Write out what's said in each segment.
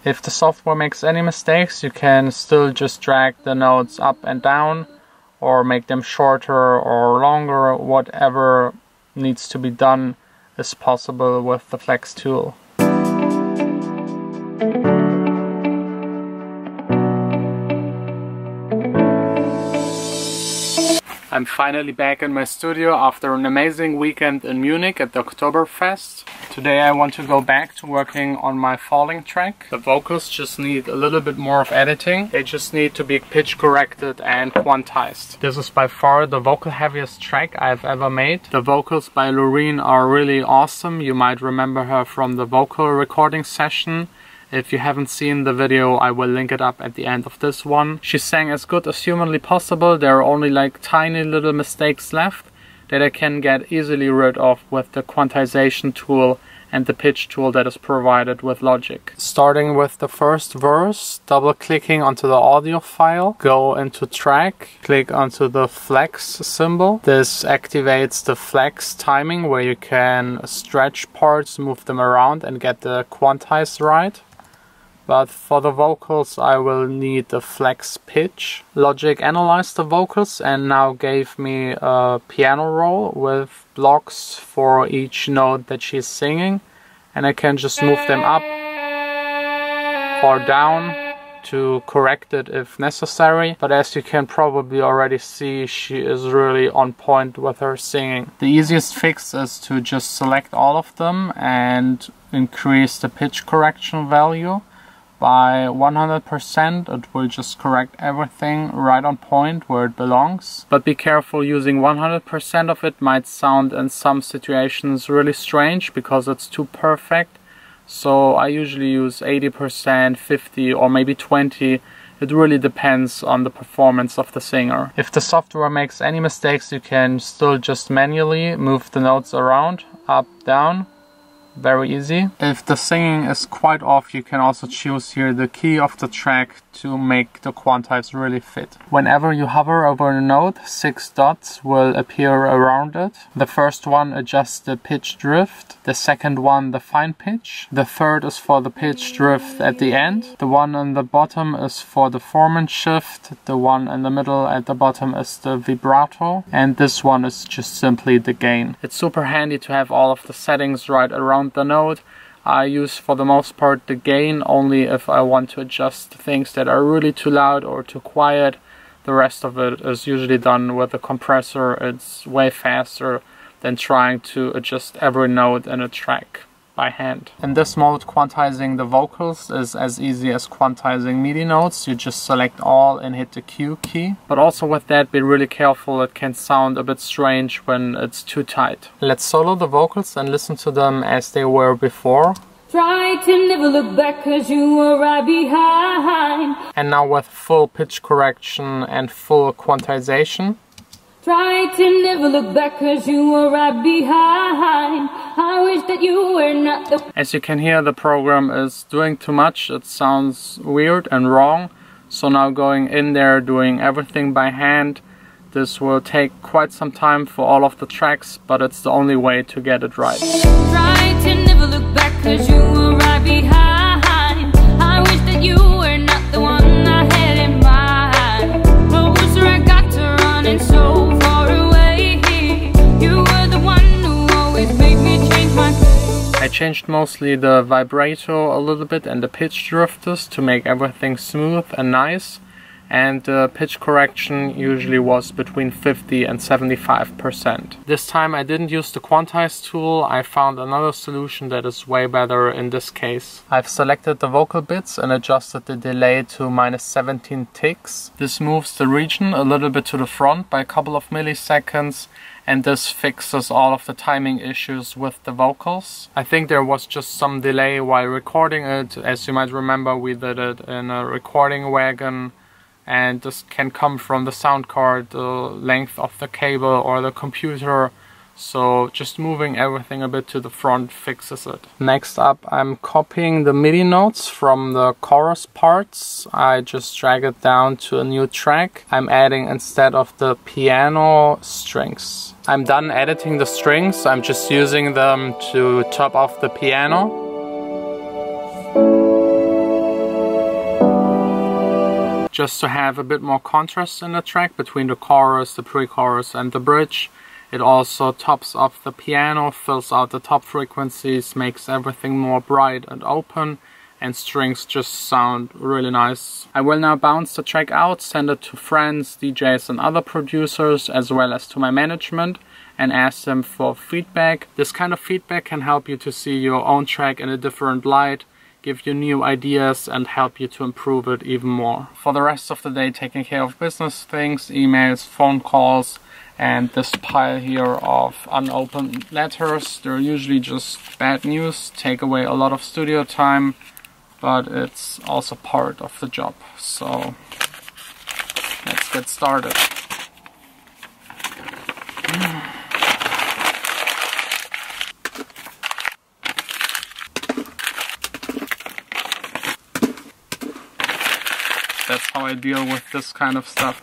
If the software makes any mistakes, you can still just drag the notes up and down or make them shorter or longer. Whatever needs to be done is possible with the flex tool. I'm finally back in my studio after an amazing weekend in Munich at the Oktoberfest. Today I want to go back to working on my falling track. The vocals just need a little bit more of editing. They just need to be pitch corrected and quantized. This is by far the vocal heaviest track I've ever made. The vocals by Loreen are really awesome. You might remember her from the vocal recording session. If you haven't seen the video, I will link it up at the end of this one. She sang as good as humanly possible. There are only like tiny little mistakes left that I can get easily rid of with the quantization tool and the pitch tool that is provided with Logic. Starting with the first verse, double clicking onto the audio file, go into track, click onto the flex symbol. This activates the flex timing where you can stretch parts, move them around and get the quantize right. But for the vocals I will need the flex pitch. Logic analyzed the vocals and now gave me a piano roll with blocks for each note that she's singing, and I can just move them up or down to correct it if necessary. But as you can probably already see, she is really on point with her singing. The easiest fix is to just select all of them and increase the pitch correction value by 100%. It will just correct everything right on point where it belongs. But be careful, using 100% of it might sound in some situations really strange because it's too perfect. So I usually use 80%, 50 or maybe 20. It really depends on the performance of the singer. If the software makes any mistakes, you can still just manually move the notes around, up, down. Very easy. If the singing is quite off, you can also choose here the key of the track to make the quantize really fit. Whenever you hover over a note, 6 dots will appear around it. The first one adjusts the pitch drift, the second one the fine pitch, the third is for the pitch drift at the end, the one on the bottom is for the formant shift, the one in the middle at the bottom is the vibrato, and this one is just simply the gain. It's super handy to have all of the settings right around the note. I use for the most part the gain only if I want to adjust things that are really too loud or too quiet. The rest of it is usually done with a compressor. It's way faster than trying to adjust every note in a track by hand. In this mode, quantizing the vocals is as easy as quantizing MIDI notes. You just select all and hit the Q key. But also with that, be really careful. It can sound a bit strange when it's too tight. Let's solo the vocals and listen to them as they were before. Try to never look back cause you were right behind. And now with full pitch correction and full quantization. Try to never look back cause you were right behind. I wish that you were not the... As you can hear, the program is doing too much. It sounds weird and wrong. So now going in there, doing everything by hand. This will take quite some time for all of the tracks, but it's the only way to get it right. Try to never look back cause you were right behind. I wish that you were not the one I had in mind. Closer I got to running so far away. You were the one who always made me change my place. I changed mostly the vibrato a little bit and the pitch drifters to make everything smooth and nice. And the pitch correction usually was between 50 and 75%. This time I didn't use the quantize tool. I found another solution that is way better in this case. I've selected the vocal bits and adjusted the delay to -17 ticks. This moves the region a little bit to the front by a couple of milliseconds, and this fixes all of the timing issues with the vocals. I think there was just some delay while recording it. As you might remember, we did it in a recording wagon. And this can come from the sound card, the length of the cable or the computer. So just moving everything a bit to the front fixes it. Next up, I'm copying the MIDI notes from the chorus parts. I just drag it down to a new track. I'm adding instead of the piano strings. I'm done editing the strings. I'm just using them to top off the piano. just to have a bit more contrast in the track between the chorus, the pre-chorus and the bridge. It also tops up the piano, fills out the top frequencies, makes everything more bright and open, and strings just sound really nice. I will now bounce the track out, send it to friends, DJs and other producers, as well as to my management, and ask them for feedback. This kind of feedback can help you to see your own track in a different light, give you new ideas and help you to improve it even more. For the rest of the day, taking care of business things, emails, phone calls, and this pile here of unopened letters. They're usually just bad news, take away a lot of studio time, but it's also part of the job. So let's get started. That's how I deal with this kind of stuff.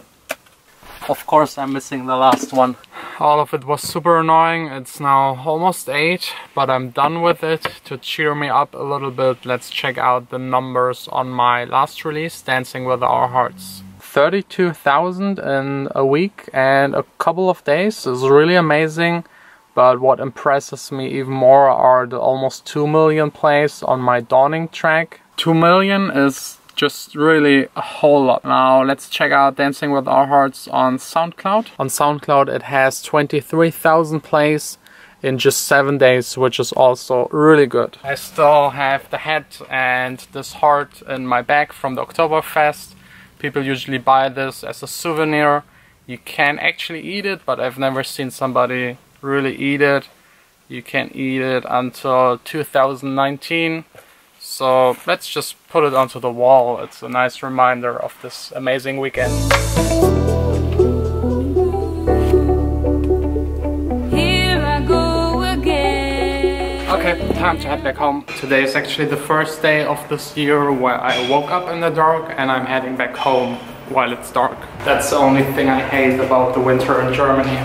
Of course I'm missing the last one. All of it was super annoying. It's now almost 8, but I'm done with it. To cheer me up a little bit, let's check out the numbers on my last release, Dancing With Our Hearts. 32,000 in a week and a couple of days is really amazing. But what impresses me even more are the almost 2 million plays on my Dawning track. 2 million is just really a whole lot. Now let's check out Dancing With Our Hearts on SoundCloud. On SoundCloud it has 23,000 plays in just 7 days, which is also really good. I still have the hat and this heart in my bag from the Oktoberfest. People usually buy this as a souvenir. You can actually eat it, but I've never seen somebody really eat it. You can eat it until 2019. So let's just put it onto the wall. It's a nice reminder of this amazing weekend. Here I go again. Okay, time to head back home. Today is actually the first day of this year where I woke up in the dark and I'm heading back home while it's dark. That's the only thing I hate about the winter in Germany.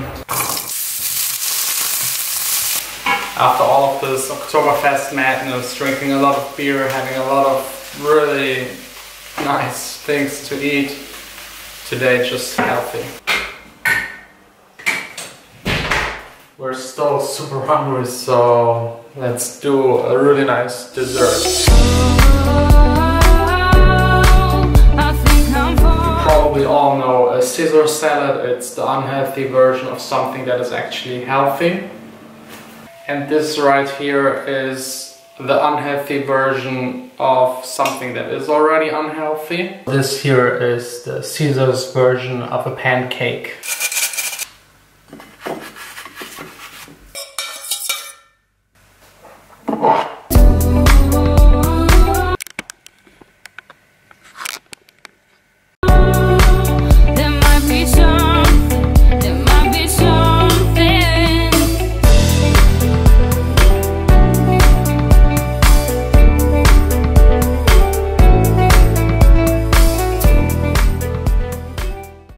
After all of this Oktoberfest madness, drinking a lot of beer, having a lot of really nice things to eat, today just healthy. We're still super hungry, so let's do a really nice dessert. You probably all know a Caesar salad. It's the unhealthy version of something that is actually healthy. And this right here is the unhealthy version of something that is already unhealthy. This here is the Caesar's version of a pancake.